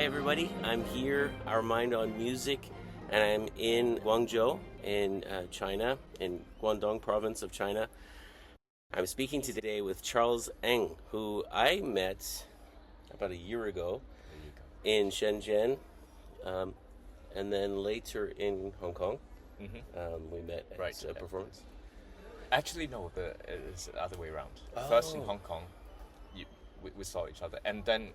everybody. I'm here, Our Mind on Music, and I'm in Guangzhou in China, in Guangdong province of China. I'm speaking today with Charles Eng, who I met about a year ago in Shenzhen, and then later in Hong Kong. We met at a performance. Actually, no, it's the other way around. First in Hong Kong, we saw each other, and then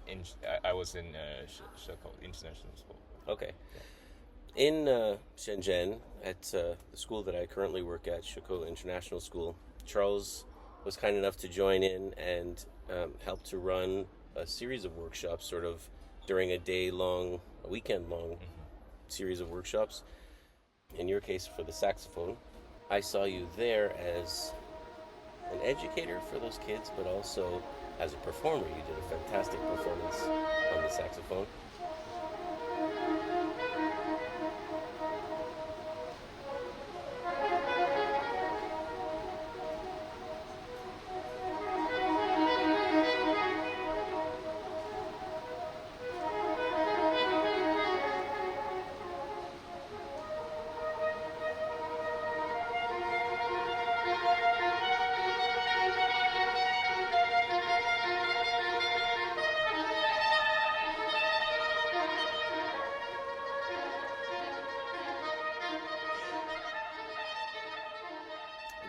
I was in Schostakowitsch International School. Okay. Yeah. In Shenzhen, at the school that I currently work at, Schostakowitsch International School, Charles was kind enough to join in and help to run a series of workshops, sort of during a weekend-long series of workshops. In your case, for the saxophone, I saw you there as an educator for those kids, but also as a performer. You did a fantastic performance on the saxophone.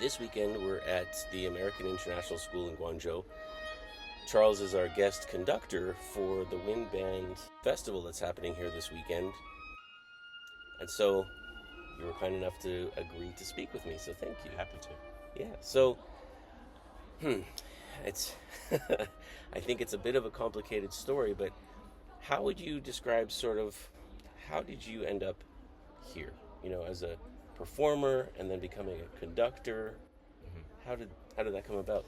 This weekend, we're at the American International School in Guangzhou. Charles is our guest conductor for the Wind Band Festival that's happening here this weekend. And so you were kind enough to agree to speak with me, so thank you. Happy to. Yeah, so, it's, I think it's a bit of a complicated story, but how would you describe how did you end up here, as a performer and then becoming a conductor? How did that come about?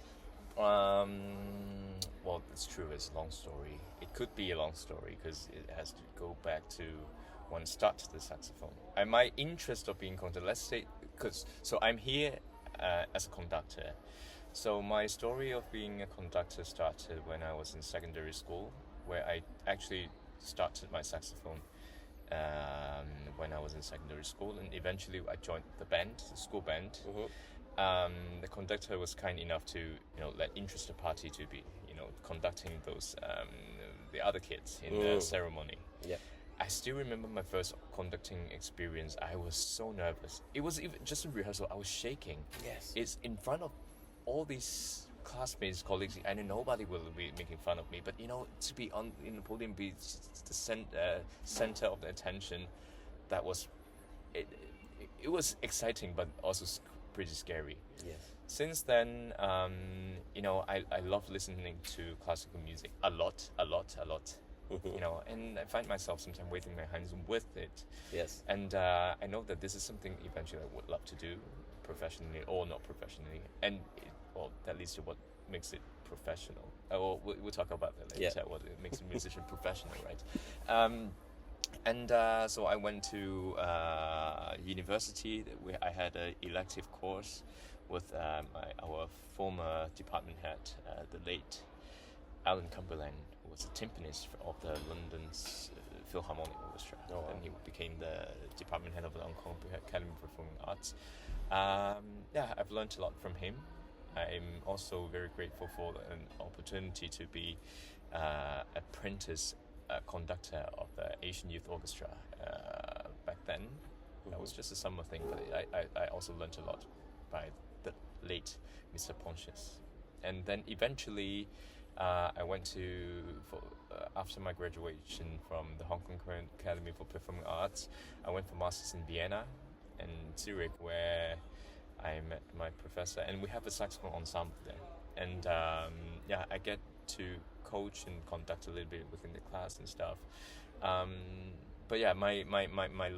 Well, it's true. It's a long story. It could be a long story because it has to go back to when I started the saxophone. And my interest of being conductor, let's say, so I'm here as a conductor. So my story of being a conductor started when I was in secondary school, where I actually started my saxophone when I was in secondary school, and eventually I joined the band, the school band. The conductor was kind enough to let interested party to be conducting those the other kids in the ceremony. Yeah. I still remember my first conducting experience. I was so nervous. It was even just a rehearsal. I was shaking. Yes. It's in front of all these classmates, colleagues. I know nobody will be making fun of me, but to be in the podium, be the center of the attention, that was it. It was exciting, but also pretty scary. Yes. Since then, I love listening to classical music a lot. And I find myself sometimes waving my hands with it. Yes. And I know that this is something eventually I would love to do, professionally or not professionally. And that leads to what makes it professional. We'll talk about that later. Yeah. What makes a musician professional, right? So I went to university. I had an elective course with our former department head, the late Alan Cumberland, who was a timpanist of the London's Philharmonic Orchestra. Oh, wow. And he became the department head of the Hong Kong Academy of Performing Arts. I've learned a lot from him. I'm also very grateful for an opportunity to be apprentice conductor of the Asian Youth Orchestra back then. That was just a summer thing, but I also learned a lot by the late Mr. Pontius. And then eventually I went after my graduation from the Hong Kong Academy for Performing Arts, I went for masters in Vienna and Zurich, where I met my professor, and we have a saxophone ensemble there. And I get to coach and conduct a little bit within the class and stuff. But yeah, my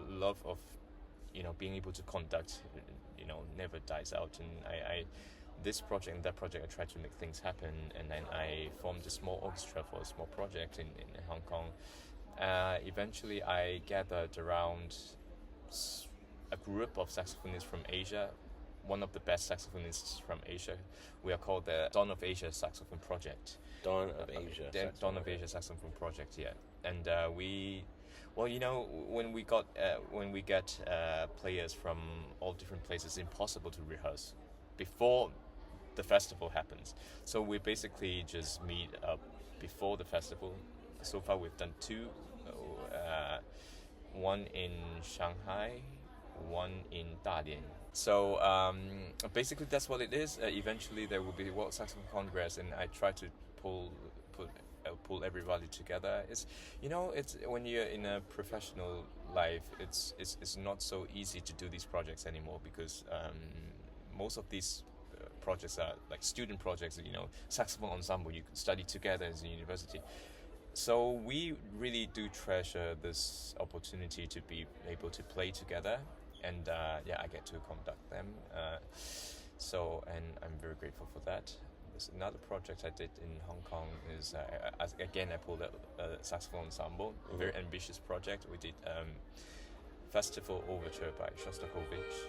love of being able to conduct never dies out. And I this project and that project, I tried to make things happen, and then I formed a small orchestra for a small project in Hong Kong. Eventually I gathered around a group of saxophonists from Asia, one of the best saxophonists from Asia. We are called the Dawn of Asia Saxophone Project. Dawn of Asia. Dawn of Asia Saxophone Project, yeah. and when we get players from all different places, it's impossible to rehearse before the festival happens. So we basically just meet up before the festival. So far, we've done two. One in Shanghai, one in Dalian. So basically, that's what it is. Eventually, there will be the World Saxophone Congress, and I try to pull everybody together. It's when you're in a professional life, it's not so easy to do these projects anymore, because most of these projects are like student projects. Saxophone ensemble, you can study together as a university. So we really do treasure this opportunity to be able to play together, and I get to conduct them. And I'm very grateful for that. There's another project I did in Hong Kong is I pulled a saxophone ensemble, a very ambitious project. We did Festive Overture by Schostakowitsch.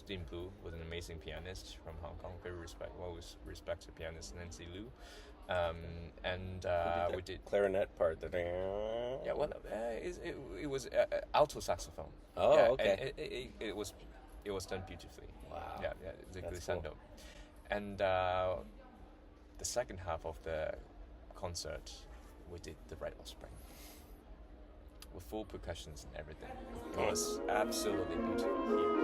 Rupert in Blue was an amazing pianist from Hong Kong, very respected pianist, Nancy Liu. We did clarinet part. Yeah, well, it was alto saxophone. Oh, yeah, okay. And it was done beautifully. Wow. Yeah, the glissando. Cool. And the second half of the concert, we did the Right Offspring with full percussions and everything. It was absolutely beautiful.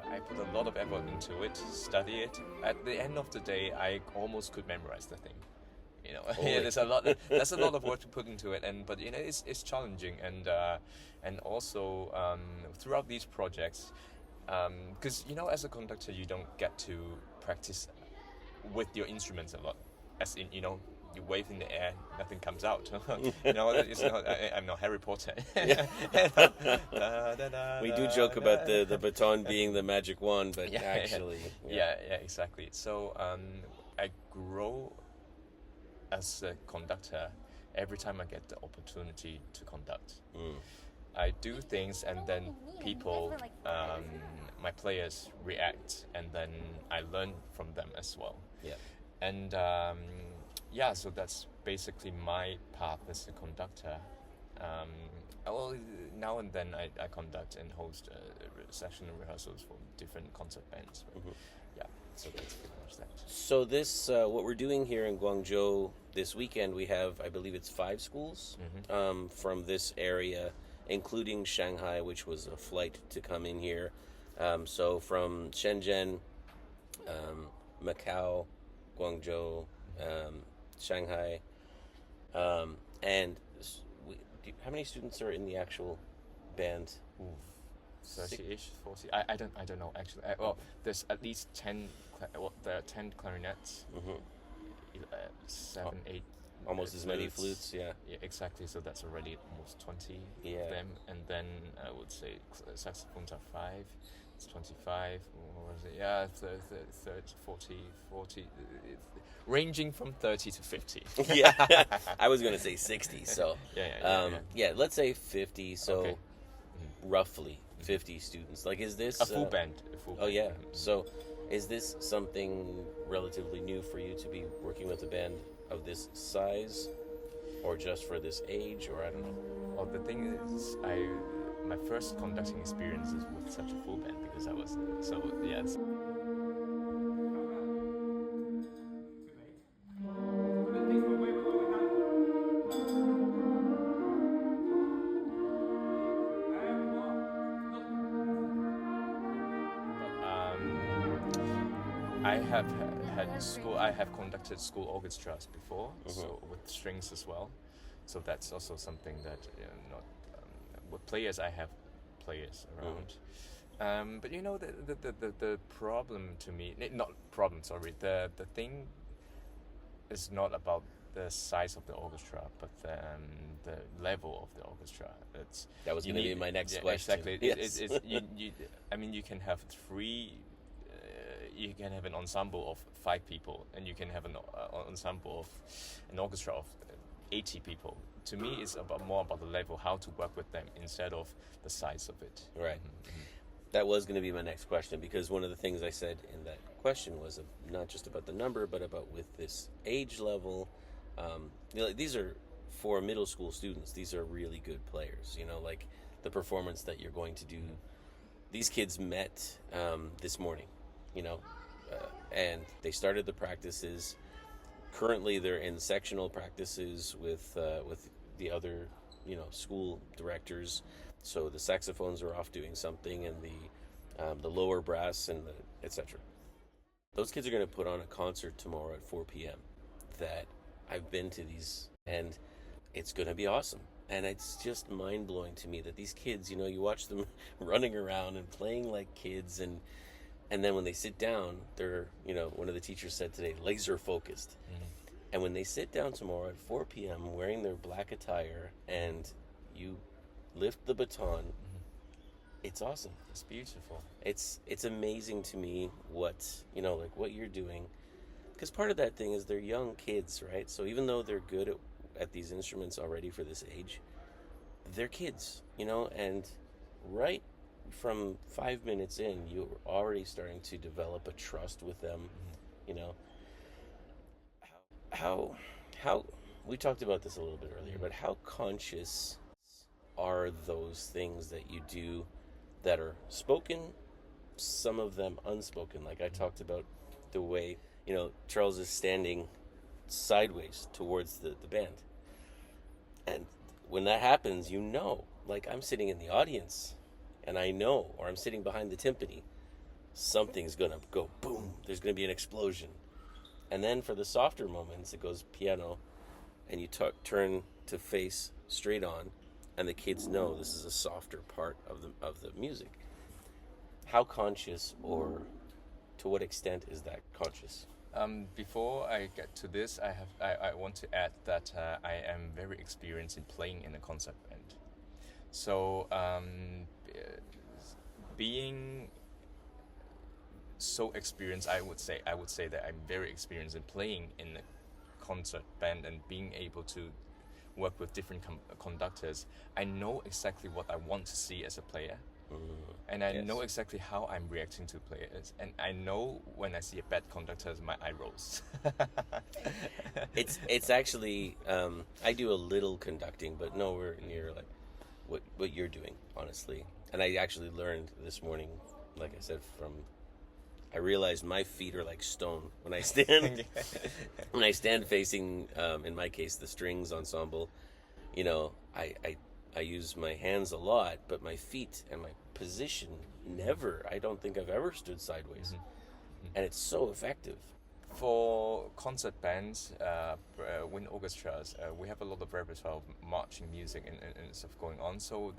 I put a lot of effort into it, study it. At the end of the day, I almost could memorize the thing. There's a lot. That's a lot of work to put into it, but it's challenging, and also throughout these projects, because as a conductor, you don't get to practice with your instruments a lot. As in, you wave in the air, nothing comes out. It's not. I'm not Harry Potter. We do joke about the baton being the magic wand, but actually, yeah, exactly. So I grow as a conductor every time I get the opportunity to conduct. I do things, and then people, my players react, and then I learn from them as well. Yeah. And so that's basically my path as a conductor. Now and then I conduct and host session rehearsals for different concert bands. Yeah, so that's pretty much that. So this, what we're doing here in Guangzhou this weekend, we have, I believe it's 5 schools from this area, including Shanghai, which was a flight to come in here. So from Shenzhen, Macau, Guangzhou, Shanghai, and how many students are in the actual band? 30-ish, 40. I don't know actually. There's at least 10. There are 10 clarinets, 7, 8. Almost as many flutes, yeah. Yeah, exactly. So that's already almost 20 of them, and then I would say saxophones are 5. It's 25. What was it? Yeah, 30, 40, ranging from 30 to 50. Yeah, I was going to say 60. So yeah. Let's say 50. So roughly 50 students. Like, is this a full band? Oh yeah. So, is this something relatively new for you to be working with a band of this size, or just for this age, or I don't know? Well, the thing is, my first conducting experiences with such a full band, because I was so yeah. I have I have conducted school orchestras before, so with strings as well. So that's also something that not with players. I have players around, but the problem to me, not problem. Sorry, the thing is not about the size of the orchestra, but the level of the orchestra. That was going to be my next question. Exactly. Yes. I mean, you can have three. You can have an ensemble of 5 people, and you can have an ensemble of an orchestra of 80 people. To me, it's more about the level, how to work with them, instead of the size of it. Right. That was going to be my next question, because one of the things I said in that question was not just about the number, but about with this age level. These are for middle school students. These are really good players. Like the performance that you're going to do. These kids met this morning. And they started the practices. Currently, they're in sectional practices with the other, school directors. So the saxophones are off doing something, and the lower brass and the etc. Those kids are going to put on a concert tomorrow at 4 p.m. that I've been to these, and it's going to be awesome. And it's just mind-blowing to me that these kids, you watch them running around and playing like kids, and then when they sit down, they're, one of the teachers said today, laser focused. And when they sit down tomorrow at 4 p.m. wearing their black attire and you lift the baton, it's awesome. It's beautiful. It's amazing to me what you're doing. Because part of that thing is they're young kids, right? So even though they're good at these instruments already for this age, they're kids, and right from 5 minutes in, you're already starting to develop a trust with them. How we talked about this a little bit earlier, but how conscious are those things that you do that are spoken, some of them unspoken? Like I talked about the way, Charles is standing sideways towards the band. And when that happens, like I'm sitting in the audience and I know, or I'm sitting behind the timpani, something's going to go boom. There's going to be an explosion. And then for the softer moments, it goes piano, and you turn to face straight on, and the kids know this is a softer part of the music. How conscious, or to what extent is that conscious? Before I get to this, I want to add that I am very experienced in playing in a concert band. So being so experienced, I would say that I'm very experienced in playing in a concert band and being able to work with different conductors. I know exactly what I want to see as a player. And I know exactly how I'm reacting to players, and I know when I see a bad conductor, my eye rolls. It's actually I do a little conducting, but nowhere near like what you're doing, honestly. And I actually learned this morning, like I said, I realized my feet are like stone when I stand when I stand facing, in my case, the strings ensemble. I use my hands a lot, but my feet and my position never. I don't think I've ever stood sideways, and it's so effective. For concert bands, wind orchestras, we have a lot of repertoire of marching music and stuff going on. So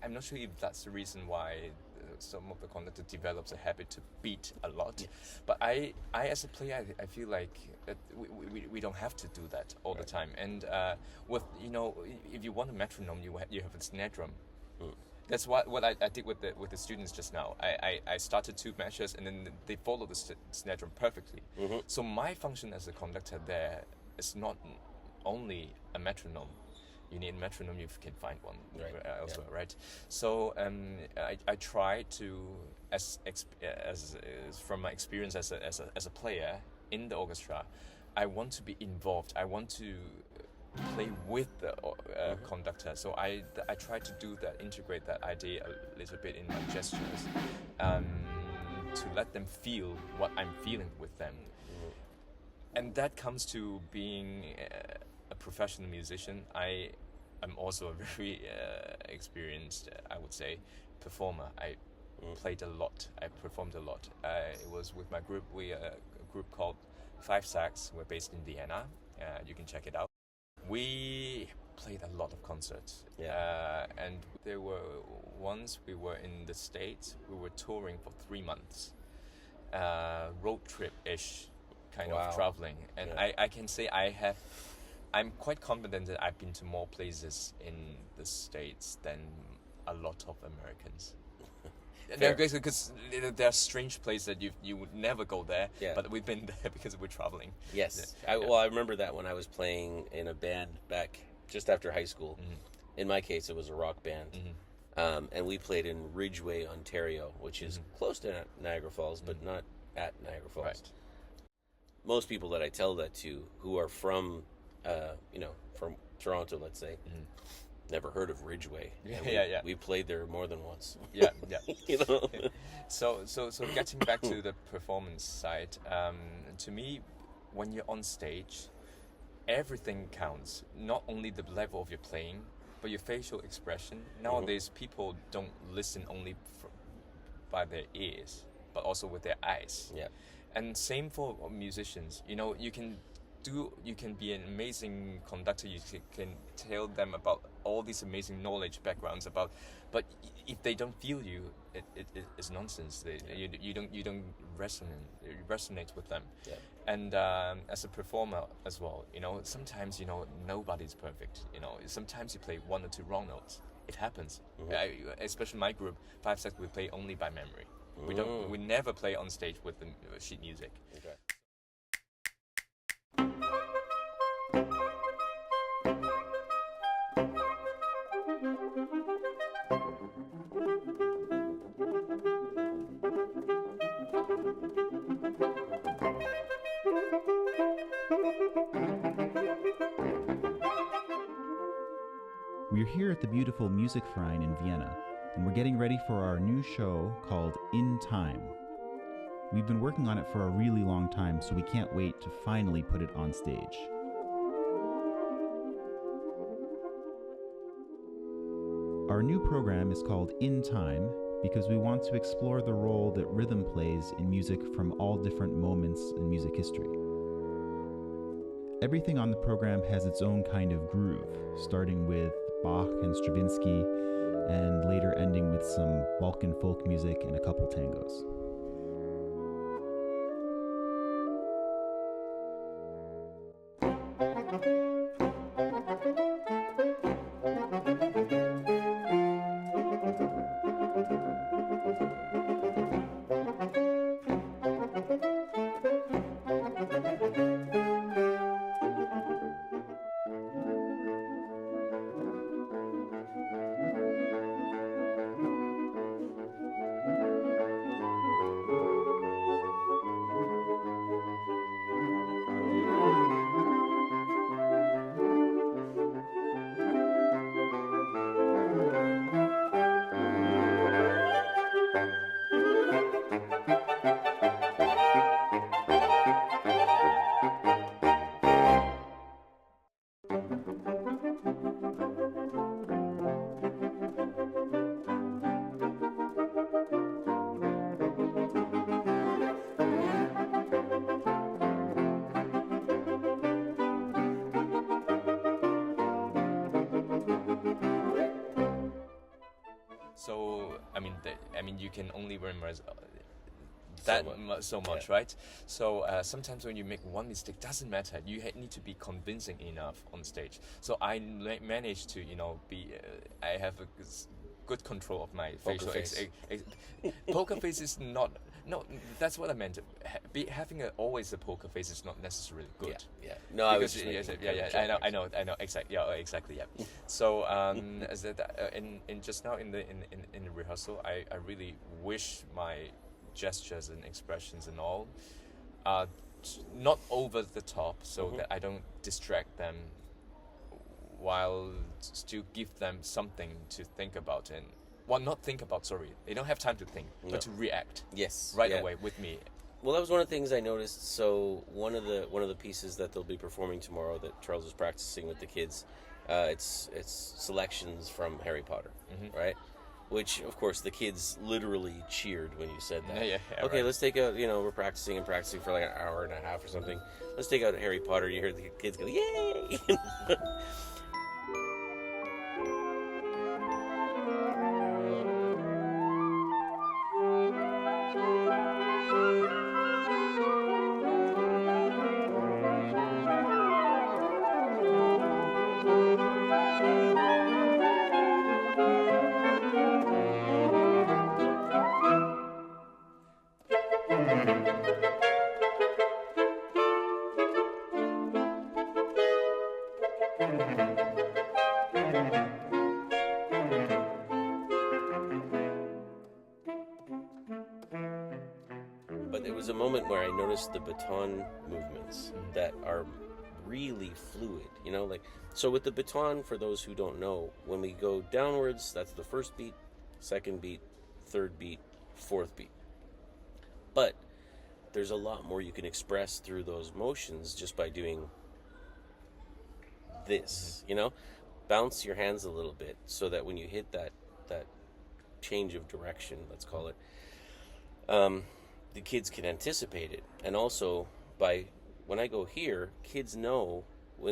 I'm not sure if that's the reason why some of the conductor develops a habit to beat a lot. Yes. But I as a player, I feel like we don't have to do that all the time. And with if you want a metronome, you have a snare drum. That's what I did with the students just now. I started 2 measures, and then they follow the snare drum perfectly. So my function as a conductor there is not only a metronome. You need a metronome, you can find one elsewhere, right? So I try to, as from my experience as a player in the orchestra, I want to be involved. I want to play with the conductor. So I try to do that, integrate that idea a little bit in my gestures, to let them feel what I'm feeling with them. And that comes to being a professional musician. I am also a very experienced, I would say, performer. I played a lot. I performed a lot. It was with my group. We a group called Five Sax. We're based in Vienna. You can check it out. We played a lot of concerts. And there were once we were in the States. We were touring for 3 months. Road trip-ish kind of traveling. And I can say I'm quite confident that I've been to more places in the States than a lot of Americans. Because there are strange places that you would never go there, but we've been there because we're traveling. Yes. I remember that when I was playing in a band back just after high school. In my case, it was a rock band. And we played in Ridgeway, Ontario, which is close to Niagara Falls, but not at Niagara Falls. Right. Most people that I tell that to, who are from, from Toronto, let's say, never heard of Ridgeway. We played there more than once. You know? So getting back to the performance side, to me, when you're on stage, everything counts. Not only the level of your playing, but your facial expression. Nowadays, people don't listen only by their ears, but also with their eyes. And same for musicians. You can be an amazing conductor. You can tell them about all these amazing knowledge backgrounds but if they don't feel you, it is nonsense. You don't resonate with them. And as a performer as well, sometimes nobody's perfect. Sometimes you play 1 or 2 wrong notes. It happens. Especially my group, Five Sax, we play only by memory. We never play on stage with the sheet music. We're here at the beautiful Musikverein in Vienna, and we're getting ready for our new show called In Time. We've been working on it for a really long time, so we can't wait to finally put it on stage. Our new program is called In Time because we want to explore the role that rhythm plays in music from all different moments in music history. Everything on the program has its own kind of groove, starting with Bach and Stravinsky, and later ending with some Balkan folk music and a couple tangos. So you can only memorize so much, right? So sometimes when you make one mistake, doesn't matter. You need to be convincing enough on stage. So I managed to, I have a good control of my Poker facial face. Poker face is not. No, that's what I meant. Having always a poker face is not necessarily good. No, I was just I know. Exactly. Exactly. So, in just now in the rehearsal, I really wish my gestures and expressions and all are not over the top, so that I don't distract them while still give them something to think about, and not think about, sorry, they don't have time to think, but to react right away with me. Well, that was one of the things I noticed. So one of the pieces that they'll be performing tomorrow that Charles is practicing with the kids, it's selections from Harry Potter, right? Which, of course, the kids literally cheered when you said that. Okay, right. Let's take out, we're practicing for like an hour and a half or something. Let's take out Harry Potter. You hear the kids go, yay! But there was a moment where I noticed the baton movements that are really fluid, so with the baton, for those who don't know, when we go downwards, that's the first beat, second beat, third beat, fourth beat. But there's a lot more you can express through those motions just by doing this, bounce your hands a little bit so that when you hit that change of direction, let's call it, the kids can anticipate it. And also, when I go here, kids know,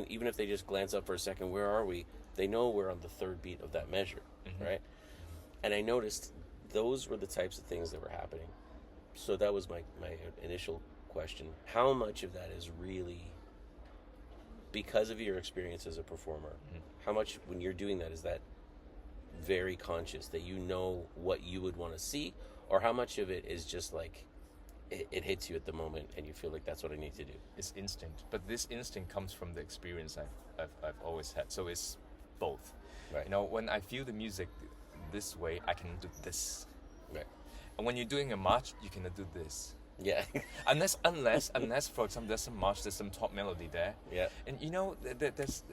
even if they just glance up for a second, where are we? They know we're on the third beat of that measure, right? And I noticed those were the types of things that were happening. So that was my initial question. How much of that is really because of your experience as a performer? How much, when you're doing that, is that very conscious, that you know what you would want to see? Or how much of it is just like, it hits you at the moment and you feel like that's what I need to do? It's instinct, but this instinct comes from the experience I've always had. So it's both. Right. When I feel the music this way, I can do this. Right. And when you're doing a march, you cannot do this. Yeah. unless, for example, there's some march, there's some top melody there. Yeah. And there's,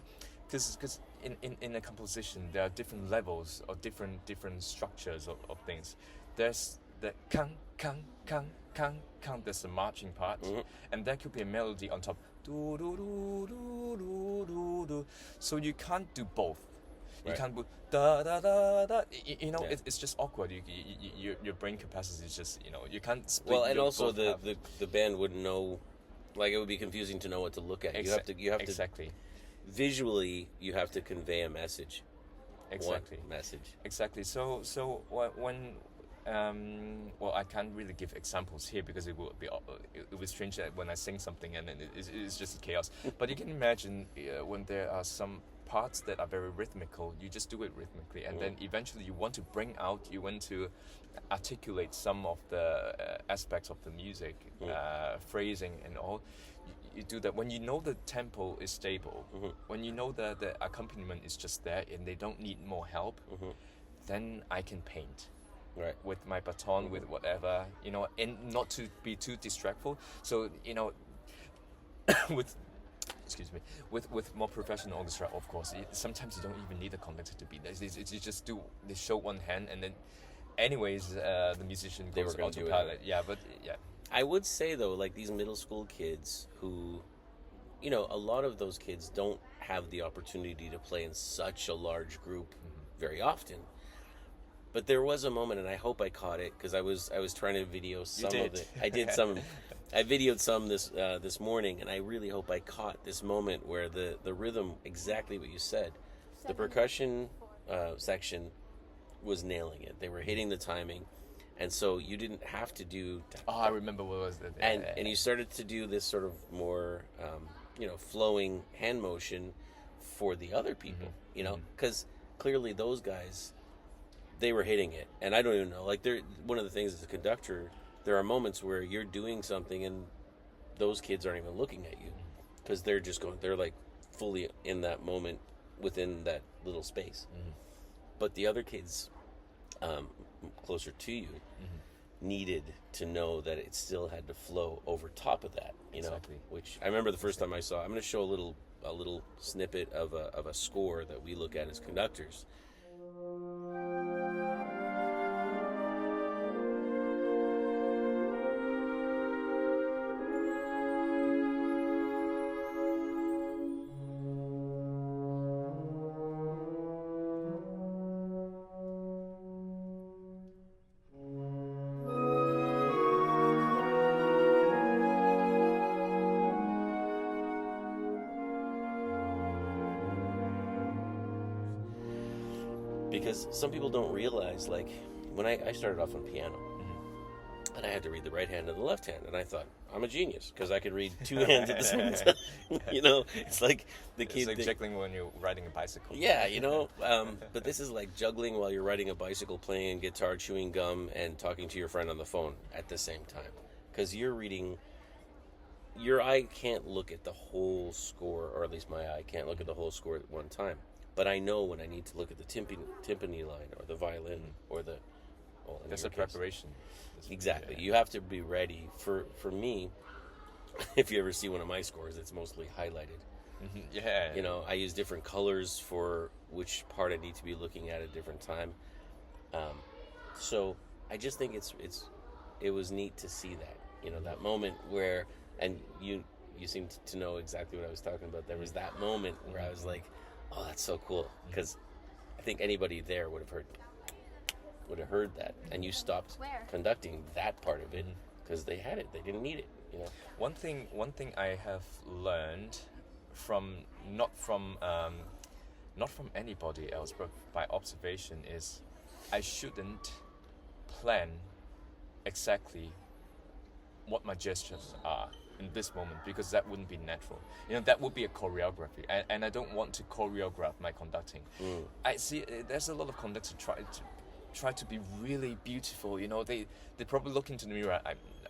because in a composition there are different levels or different structures of things. There's the kang kang kang kang kang. There's the marching part, and there could be a melody on top. Do do do do do do do. So you can't do both. You can't do da da da da. It's just awkward. Your brain capacity is just you can't split. Well, and also the band wouldn't know. Like, it would be confusing to know what to look at. You have to exactly. Visually, you have to convey a message. Exactly. What message? Exactly. So when I can't really give examples here because it would be strange that when I sing something and then it's just chaos. But you can imagine when there are some parts that are very rhythmical, you just do it rhythmically, and then eventually you want to articulate some of the aspects of the music, phrasing and all. You do that when you know the tempo is stable, when you know that the accompaniment is just there and they don't need more help, then I can paint. Right. With my baton, with whatever, and not to be too distractful. So, with more professional orchestra, of course, sometimes you don't even need a conductor to be there. You just they show one hand, and then, anyways, the musician goes autopilot. Yeah, but yeah. I would say though, like these middle school kids who, a lot of those kids don't have the opportunity to play in such a large group very often. But there was a moment, and I hope I caught it, because I was trying to video some of it. I did some. I videoed some this morning, and I really hope I caught this moment where the rhythm, exactly what you said, the percussion section was nailing it. They were hitting the timing, and so you didn't have to do. I remember what was that. And you started to do this sort of more, flowing hand motion for the other people. Because clearly those guys, they were hitting it, and I don't even know. Like, one of the things as a conductor, there are moments where you're doing something and those kids aren't even looking at you because they're just going. They're like fully in that moment within that little space. But the other kids, closer to you, needed to know that it still had to flow over top of that. Exactly. Which I remember the first time I saw. I'm going to show a little a little snippet of a score that we look at as conductors. Because some people don't realize, like, when I started off on piano, and I had to read the right hand and the left hand, and I thought, I'm a genius, because I could read two hands at the same time. You know, it's like the kid... It's like juggling when you're riding a bicycle. Yeah, you know, but this is like juggling while you're riding a bicycle, playing guitar, chewing gum, and talking to your friend on the phone at the same time. Because you're reading... Your eye can't look at the whole score, or at least my eye can't look at the whole score at one time. But I know when I need to look at the timpani line, or the violin, or the... Well, that's a preparation. Exactly. Yeah. You have to be ready. For me, if you ever see one of my scores, it's mostly highlighted. Mm-hmm. Yeah. You know, I use different colors for which part I need to be looking at different time. So I just think it was neat to see that, you know, that moment where, and you seem to know exactly what I was talking about. There was that moment where I was like, oh, that's so cool, because I think anybody there would have heard that, and you stopped conducting that part of it because they had it, they didn't need it, you know. One thing I have learned not from anybody else, but by observation, is I shouldn't plan exactly what my gestures are in this moment, because that wouldn't be natural. You know, that would be a choreography, and I don't want to choreograph my conducting. I see there's a lot of conductors try to be really beautiful. You know, they probably look into the mirror.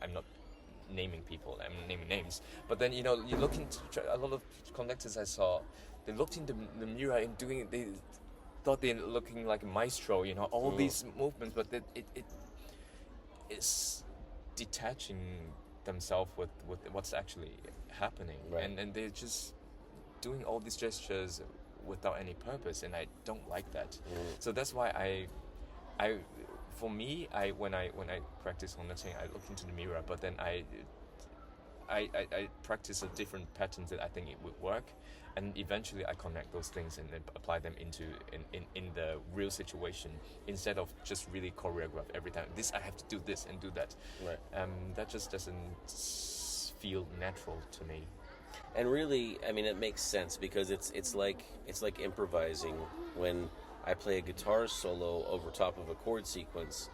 I'm not naming people, I'm naming names, but then, you know, you look into a lot of conductors I saw, they looked into the mirror and they thought they're looking like a maestro, you know, all these movements, but it's detaching themselves with what's actually happening, right. and they're just doing all these gestures without any purpose, and I don't like that. So that's why when I practice conducting, I look into the mirror, but then I practice a different patterns that I think it would work, and eventually I connect those things and then apply them in the real situation, instead of just really choreograph every time. This I have to do this and do that. Right. That just doesn't feel natural to me. And really, I mean, it makes sense, because it's like improvising. When I play a guitar solo over top of a chord sequence,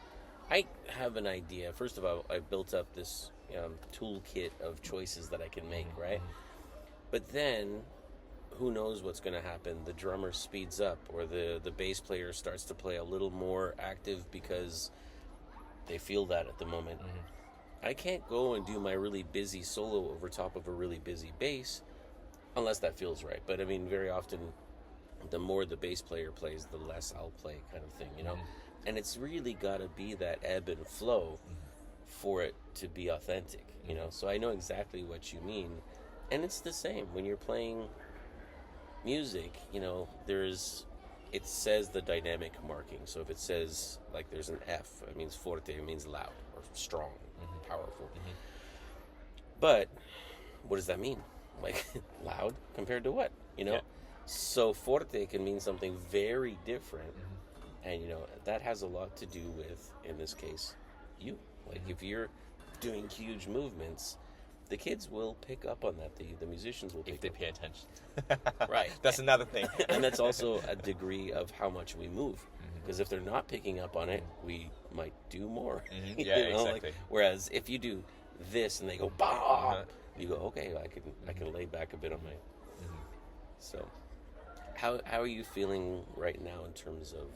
I have an idea. First of all, I've built up this toolkit of choices that I can make, right? But then, who knows what's going to happen? The drummer speeds up, or the bass player starts to play a little more active because they feel that at the moment. I can't go and do my really busy solo over top of a really busy bass unless that feels right. But I mean, very often, the more the bass player plays, the less I'll play, kind of thing, you know? And it's really got to be that ebb and flow for it to be authentic, you know? So I know exactly what you mean. And it's the same when you're playing music, you know, it says the dynamic marking. So if it says, like, there's an F, it means forte, it means loud or strong, powerful. But what does that mean? Like, loud compared to what, you know? Yeah. So forte can mean something very different. And, you know, that has a lot to do with, in this case, you. Like, if you're doing huge movements, the kids will pick up on that. The musicians will pick up. If they pay attention. Right. That's another thing. And that's also a degree of how much we move. Because if they're not picking up on it, we might do more. Yeah, you know? exactly. Like, whereas if you do this and they go, bah! You go, okay, I can lay back a bit on my... So, how are you feeling right now in terms of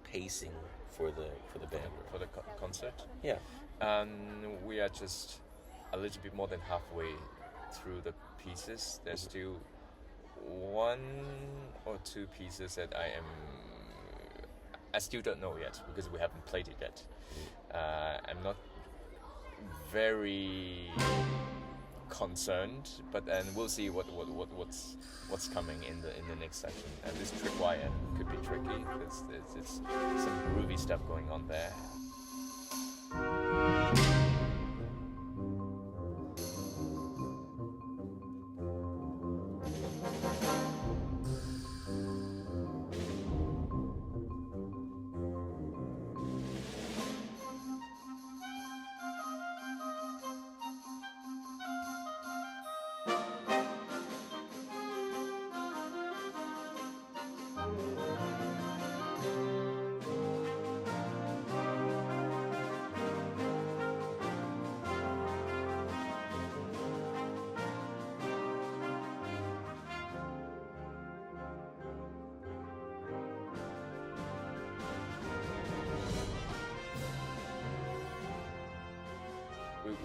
pacing for the band? For the concert? Yeah. We are just a little bit more than halfway through the pieces. There's still one or two pieces that I still don't know yet, because we haven't played it yet. I'm not very concerned, but then we'll see what's coming in the next section. And this tripwire could be tricky. There's some groovy stuff going on there.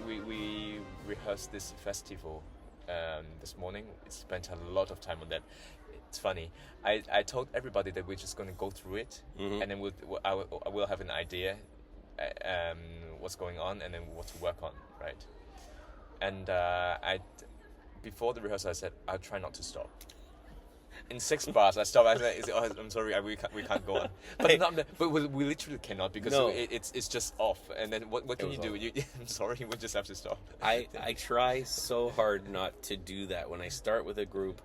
We rehearsed this festival this morning. We spent a lot of time on that. It's funny. I told everybody that we're just going to go through it, and then I will have an idea what's going on, and then what to work on, right? And before the rehearsal, I said I'll try not to stop. In 6 bars, I stopped. I said, "I'm sorry, we can't go on." But we literally cannot because it's just off. And then what can you do? I'm sorry, we just have to stop. I try so hard not to do that. When I start with a group,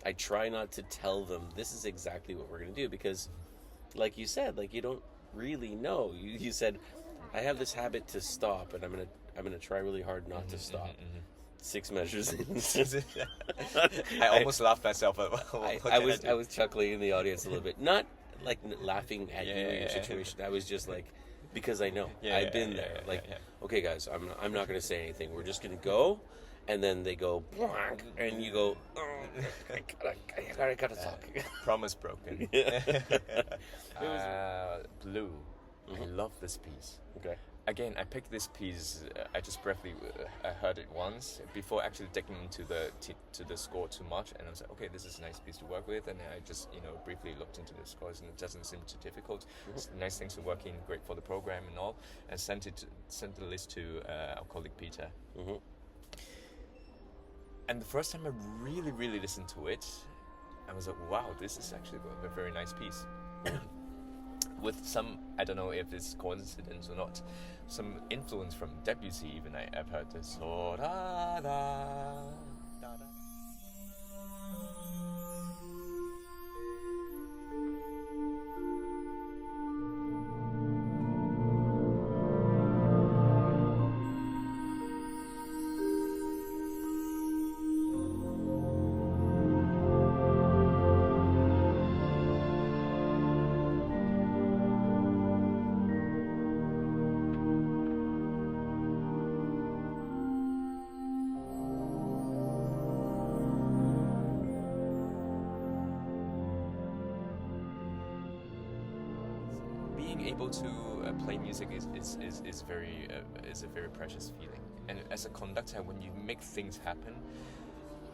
I try not to tell them this is exactly what we're going to do because, like you said, like you don't really know. You said, I have this habit to stop, and I'm gonna try really hard not to stop. 6 measures in. I almost laughed myself. I was chuckling in the audience a little bit, not like laughing at you or your situation. I was just like, because I know I've been there. Okay, guys, I'm not going to say anything. We're just going to go, and then they go, and you go, I gotta talk. Promise broken. Blue. I love this piece. Okay. Again, I picked this piece. I just briefly heard it once before actually digging into to the score too much, and I was like, okay, this is a nice piece to work with. And I just briefly looked into the scores, and it doesn't seem too difficult. It's nice things to work in, great for the program and all. And sent the list to our colleague Peter. And the first time I really listened to it, I was like, wow, this is actually a very nice piece. With some, I don't know if it's coincidence or not, some influence from Debussy even. I've heard this. So, da, da, da, da. Able to play music is a very precious feeling, and as a conductor, when you make things happen,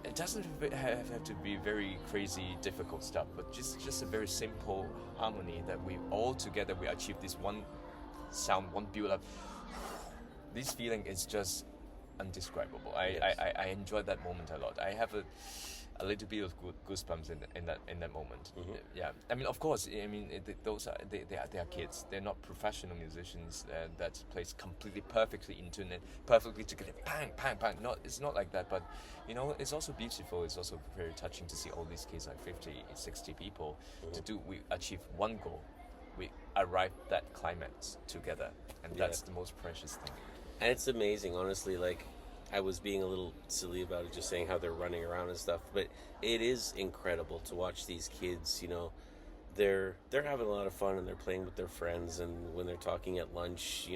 it doesn't have to be very crazy difficult stuff, but just a very simple harmony that we all together we achieve this one sound, one build up. This feeling is just indescribable. I enjoy that moment a lot. I have a little bit of goosebumps in that moment. Yeah, I mean, of course, I mean those are they are kids. They're not professional musicians that plays completely perfectly into it, perfectly together, bang, bang, bang. It's not like that. But it's also beautiful. It's also very touching to see all these kids, like 50, 60 people, we achieve one goal. We arrive at that climax together, and that's the most precious thing. And it's amazing, honestly. Like, I was being a little silly about it, just saying how they're running around and stuff, but it is incredible to watch these kids. They're having a lot of fun, and they're playing with their friends, and when they're talking at lunch,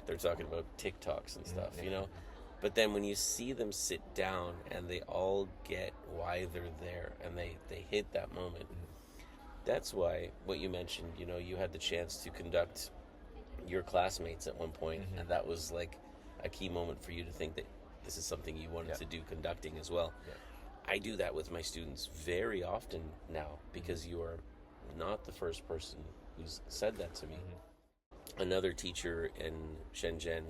they're talking about TikToks and stuff, But then when you see them sit down and they all get why they're there, and they hit that moment, that's why what you mentioned, you had the chance to conduct your classmates at one point, and that was like a key moment for you to think that this is something you wanted to do, conducting as well. I do that with my students very often now, because you are not the first person who's said that to me. Another teacher in Shenzhen,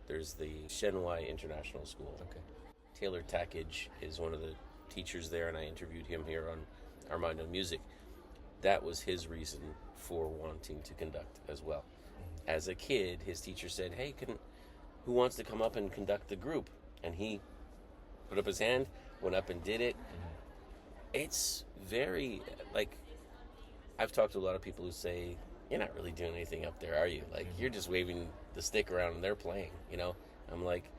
there's the Shenhua International School. Taylor Tackage is one of the teachers there, and I interviewed him here on Armando Music. That was his reason for wanting to conduct as well. As a kid, his teacher said, "Hey, who wants to come up and conduct the group?" And he put up his hand, went up and did it. It's very, like, I've talked to a lot of people who say, "You're not really doing anything up there, are you? Like, you're just waving the stick around and they're playing, you know?" I'm like,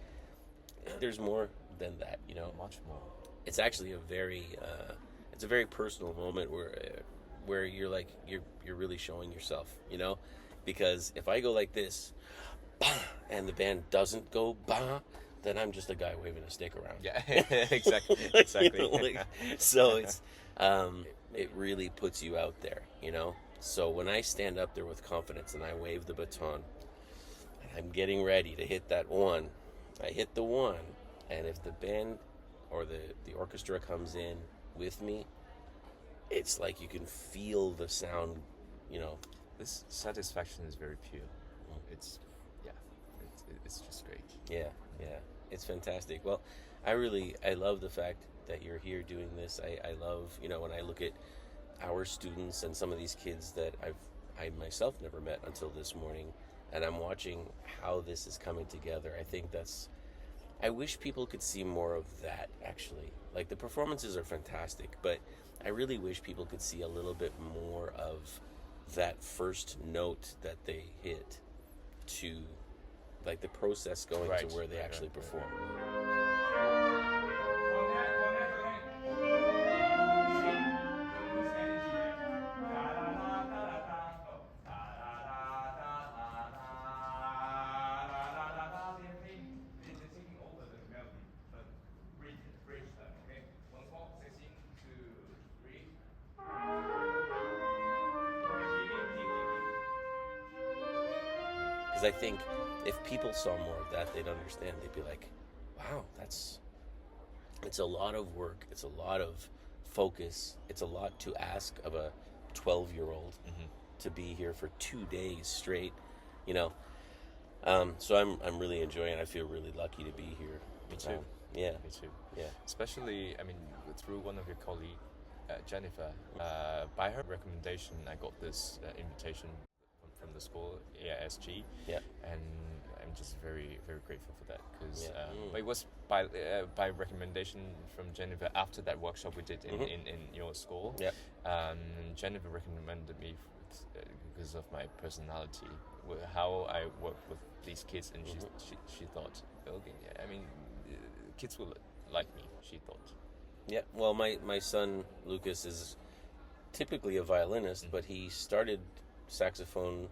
there's more than that, you know? Much more. It's actually it's a very personal moment where you're like, you're really showing yourself, you know? Because if I go like this, bah, and the band doesn't go bah, then I'm just a guy waving a stick around. Yeah, exactly. Exactly. You know, like, so it's it really puts you out there, you know. So when I stand up there with confidence and I wave the baton, I'm getting ready to hit that one. I hit the one, and if the band or the orchestra comes in with me, it's like you can feel the sound, you know. This satisfaction is very pure. It's just great. Yeah, it's fantastic. Well, I love the fact that you're here doing this. I love, you know, when I look at our students and some of these kids that I myself never met until this morning, and I'm watching how this is coming together. I wish people could see more of that, actually. Like, the performances are fantastic, but I really wish people could see a little bit more of that first note that they hit to, like, the process going to where they actually perform. Because I think if people saw more of that, they'd understand. They'd be like, wow, it's a lot of work. It's a lot of focus. It's a lot to ask of a 12-year-old to be here for 2 days straight, you know. So I'm really enjoying it. I feel really lucky to be here. Me too. Yeah. Me too. Yeah. Especially, I mean, through one of your colleagues, Jennifer, by her recommendation, I got this invitation from the school, AISG, and I'm just very, very grateful for that, because but it was by recommendation from Jennifer after that workshop we did in your school. Jennifer recommended me because of my personality, how I work with these kids, and she thought, okay, I mean, kids will like me, she thought. Yeah, well, my son Lucas is typically a violinist, but he started saxophone,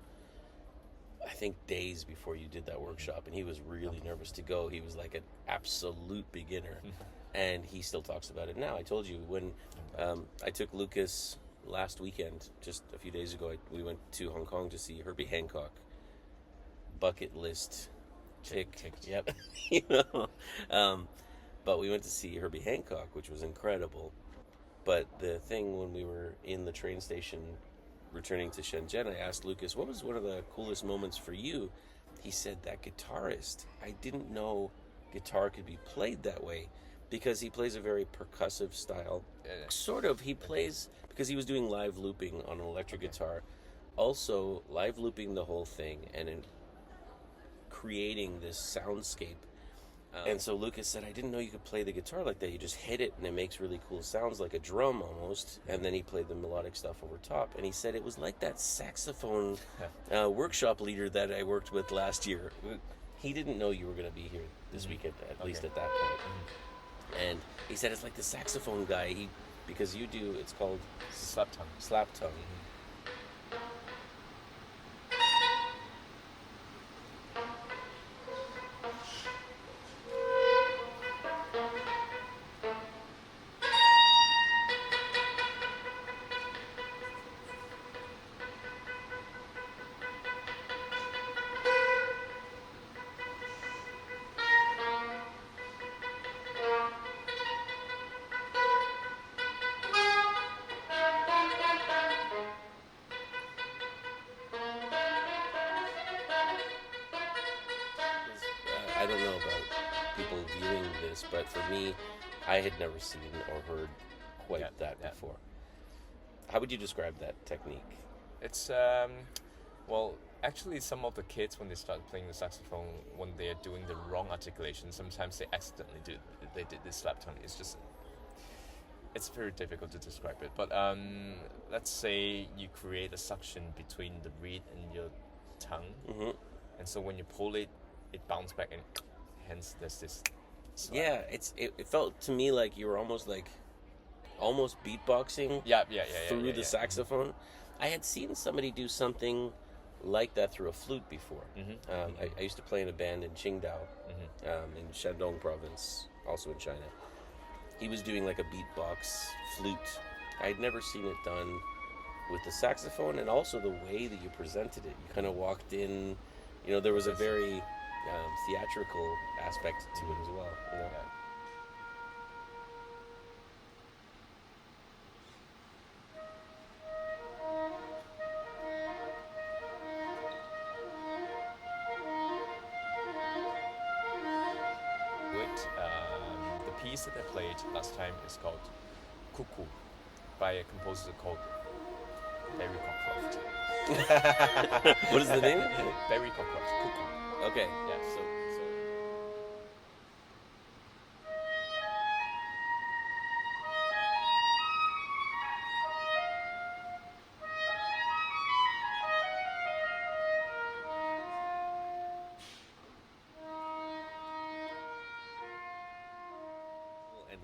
I think, days before you did that workshop, and he was really nervous to go. He was like an absolute beginner, and he still talks about it now. I told you when I took Lucas last weekend, just a few days ago, we went to Hong Kong to see Herbie Hancock. Bucket list ticked. Yep. You know, but we went to see Herbie Hancock, which was incredible. But the thing, when we were in the train station returning to Shenzhen, I asked Lucas, what was one of the coolest moments for you? He said, that guitarist. I didn't know guitar could be played that way, because he plays a very percussive style. Sort of. He plays, because he was doing live looping on an electric guitar, also live looping the whole thing and in creating this soundscape. And so Lucas said, I didn't know you could play the guitar like that. You just hit it and it makes really cool sounds, like a drum almost. And then he played the melodic stuff over top. And he said it was like that saxophone workshop leader that I worked with last year. He didn't know you were going to be here this weekend, at least at that point. And he said it's like the saxophone guy, because you do, it's called Slap tongue. Slap tongue. this, but for me, I had never seen or heard quite that before. How would you describe that technique? It's well, actually, some of the kids when they start playing the saxophone, when they are doing the wrong articulation, sometimes they accidentally did this slap tone. It's very difficult to describe it. But let's say you create a suction between the reed and your tongue, and so when you pull it, it bounces back, and hence there's this slap. Yeah, it felt to me like you were almost beatboxing through the saxophone. I had seen somebody do something like that through a flute before. I used to play in a band in Qingdao, in Shandong province, also in China. He was doing like a beatbox flute. I'd never seen it done with the saxophone, and also the way that you presented it. You kind of walked in, there was a very theatrical aspect to it as well. The piece that I played last time is called Cuckoo by a composer called Barry Cockcroft. What is the name? Barry Cockcroft. Cuckoo. Okay. Yeah. So.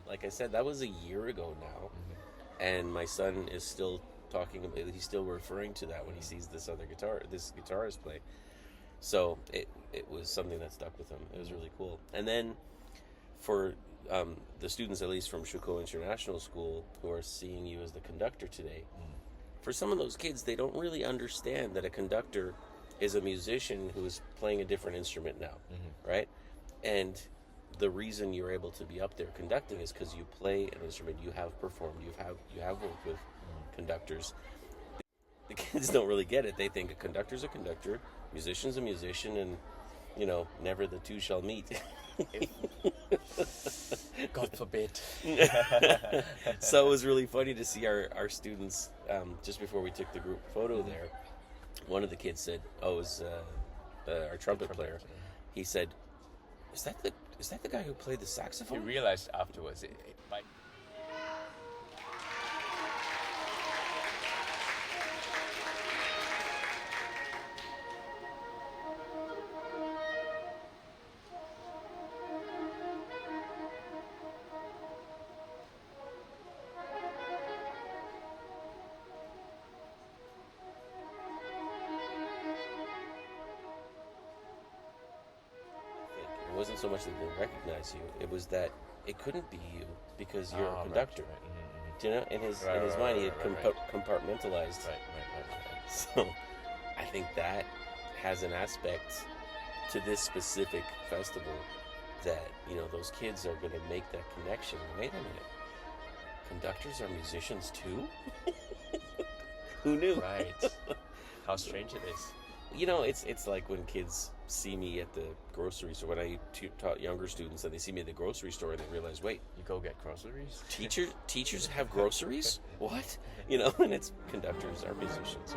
Like I said, that was a year ago now, and my son is still talking about. He's still referring to that when he sees this guitarist play. So it was something that stuck with him. It was really cool. And then for the students, at least from Schostakowitsch International School, who are seeing you as the conductor today, for some of those kids, they don't really understand that a conductor is a musician who is playing a different instrument now, right? And the reason you're able to be up there conducting is because you play an instrument, you have performed, you have worked with conductors. The kids don't really get it. They think a conductor's a conductor, musician's a musician, and never the two shall meet. God forbid. So it was really funny to see our students, just before we took the group photo there, one of the kids said, it was our trumpet player. He said, Is that the guy who played the saxophone? You realized afterwards. It wasn't so much that they didn't recognize you; it was that it couldn't be you because you're a conductor. Right. Do you know? In his mind, he had compartmentalized. Right. So, I think that has an aspect to this specific festival that those kids are going to make that connection. Wait a minute, conductors are musicians too? Who knew? Right. How strange it is. It's like when kids see me at the grocery store. When I taught younger students, and they see me at the grocery store, and they realize, wait, you go get groceries? Teachers have groceries? What? And it's conductors are musicians.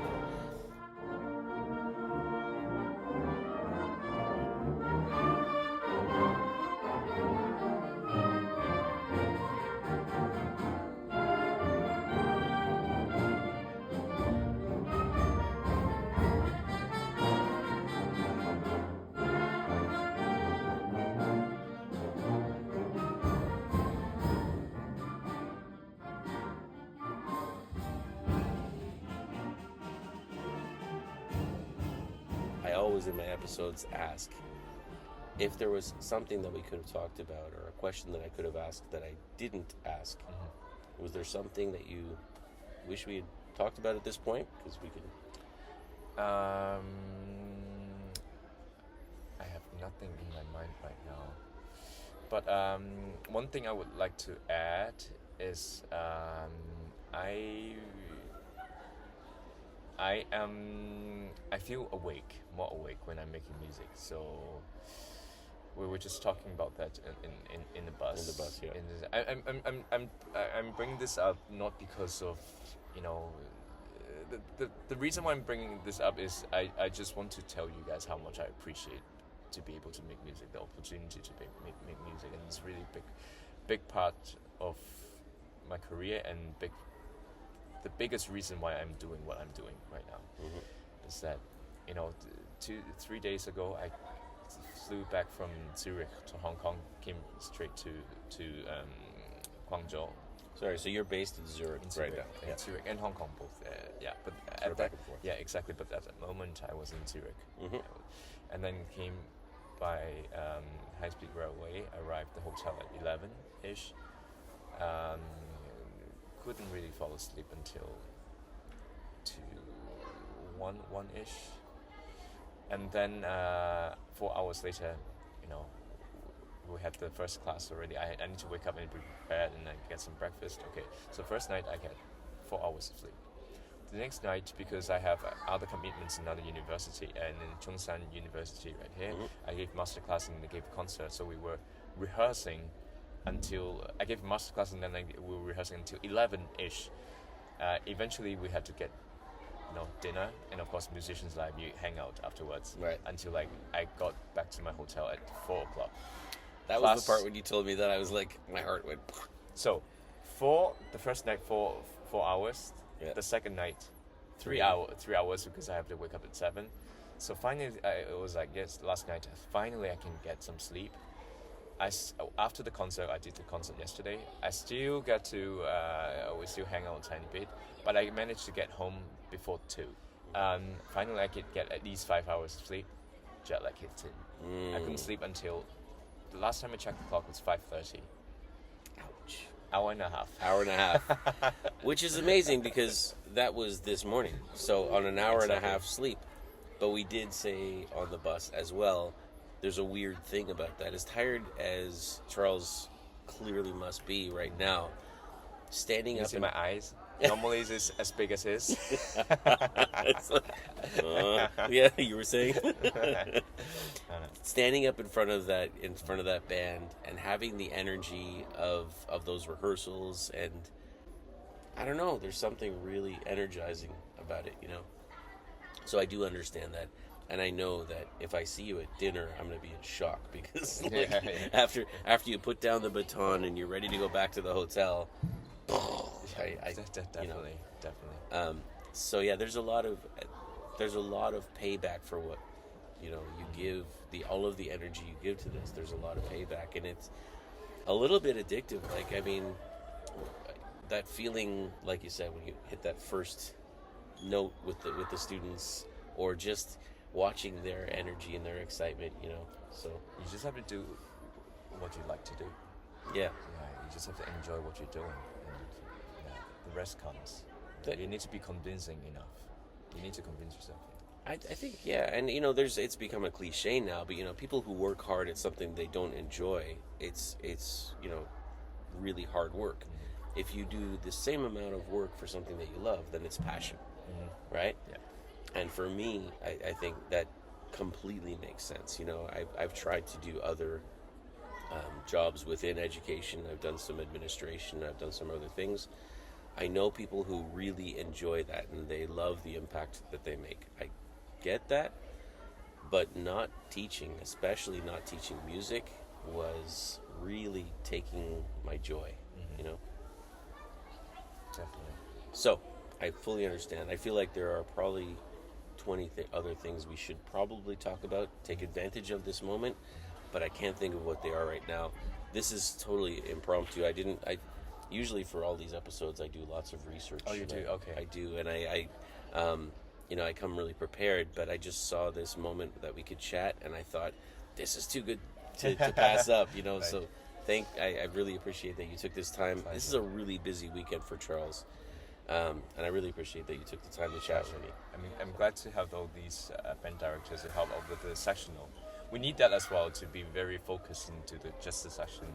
I always in my episodes ask if there was something that we could have talked about or a question that I could have asked that I didn't ask. Was there something that you wish we had talked about at this point? Because we could. I have nothing in my mind right now. But one thing I would like to add is I feel more awake when I'm making music. So we were just talking about that in the bus. In the bus, yeah. I'm bringing this up not because of, you know, the reason why I'm bringing this up is I just want to tell you guys how much I appreciate to be able to make music, the opportunity to make music, and it's really big part of my career, and the biggest reason why I'm doing what I'm doing right now is that, you know, 3 days ago I flew back from Zurich to Hong Kong, came straight to Guangzhou. Sorry, so you're based in Zurich right now. Yeah, Zurich and Hong Kong both. Yeah, but sort at back and forth. Yeah, exactly. But at that moment, I was in Zurich, and then came by high-speed railway. Arrived at the hotel at 11-ish. Couldn't really fall asleep until 1-ish, and then 4 hours later, you know, we had the first class already. I need to wake up and be prepared and then get some breakfast. Okay, so first night I get 4 hours of sleep. The next night, because I have other commitments in another university, and in Chung-San University right here, I gave masterclass and I gave a concert. So we were rehearsing until I gave a masterclass, and then we were rehearsing until 11-ish. Eventually, we had to get, you know, dinner, and of course, musicians live. You hang out afterwards, right? Until like I got back to my hotel at 4 o'clock. That was the part when you told me that I was like, my heart went. So, the first night 4 hours. Yeah. The second night, 3 hours because I have to wake up at 7. So finally, it was like, yes, last night, finally I can get some sleep. After the concert, I did the concert yesterday. I still get to, we still hang out a tiny bit, but I managed to get home before 2. Finally, I could get at least 5 hours of sleep. Jet lag hit in. I couldn't sleep until, the last time I checked the clock was 5:30. Ouch. Hour and a half. Which is amazing because that was this morning. So on an hour and a half sleep. But we did say on the bus as well, there's a weird thing about that. As tired as Charles clearly must be right now, standing up in my eyes. Normally it's as big as his. It's like, yeah, you were saying. Standing up in front of that band and having the energy of those rehearsals, and I don't know, there's something really energizing about it, you know. So I do understand that, and I know that if I see you at dinner, I'm going to be in shock because after you put down the baton and you're ready to go back to the hotel. Definitely. So yeah, there's a lot of payback for what, you know, you give, all of the energy you give to this. There's a lot of payback, and it's a little bit addictive. Like, I mean, that feeling, like you said, when you hit that first note with the students, or just watching their energy and their excitement, you know. So you just have to do what you like to do. Yeah. You just have to enjoy what you're doing, and the rest comes. You need to be convincing enough. You need to convince yourself. I think, yeah, and you know, it's become a cliche now, but you know, people who work hard at something they don't enjoy, it's you know, really hard work. Mm-hmm. If you do the same amount of work for something that you love, then it's passion, right? Yeah. And for me, I think that completely makes sense. You know, I've tried to do other jobs within education. I've done some administration. I've done some other things. I know people who really enjoy that and they love the impact that they make. I get that, but not teaching, especially not teaching music, was really taking my joy, you know? Definitely. So, I fully understand. I feel like there are probably 20 other things we should probably talk about, take advantage of this moment, but I can't think of what they are right now. This is totally impromptu. I usually for all these episodes I do lots of research. Oh, you do? Okay. I do, and I you know, I come really prepared, but I just saw this moment that we could chat, and I thought, this is too good to pass up, you know, right. So I really appreciate that you took this time. Pleasure. This is a really busy weekend for Charles, and I really appreciate that you took the time to chat with me. I mean, I'm glad to have all these band directors to help out with the sectional. We need that as well to be very focused into just the section,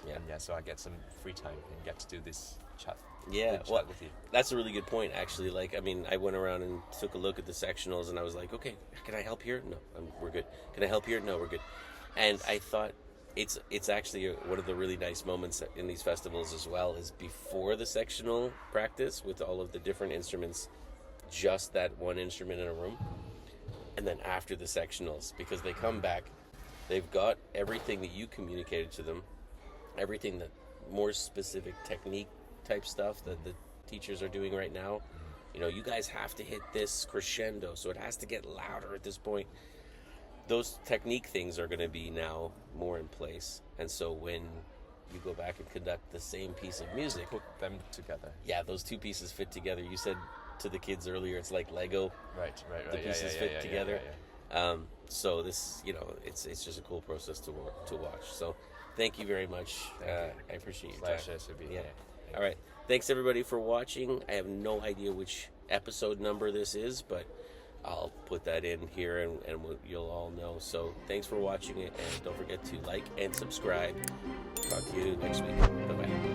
and so I get some free time and get to do this chat. Yeah, well, with you. That's a really good point, actually. Like, I mean, I went around and took a look at the sectionals, and I was like, okay, can I help here? No, we're good. Can I help here? No, we're good. And I thought it's actually one of the really nice moments in these festivals as well is before the sectional practice with all of the different instruments, just that one instrument in a room, and then after the sectionals, because they come back, they've got everything that you communicated to them, everything that more specific technique type stuff that the teachers are doing right now. You know, you guys have to hit this crescendo, so it has to get louder at this point. Those technique things are going to be now more in place. And so when you go back and conduct the same piece of music, Put them together. yeah, those two pieces fit together. You said to the kids earlier, it's like Lego. Right. The pieces fit together. So this, you know, it's just a cool process to watch. So thank you very much. I appreciate your time. Pleasure to be Yeah. here. All right. Thanks everybody for watching. I have no idea which episode number this is, but I'll put that in here and you'll all know. So thanks for watching it, and don't forget to like and subscribe. Talk to you next week. Bye-bye.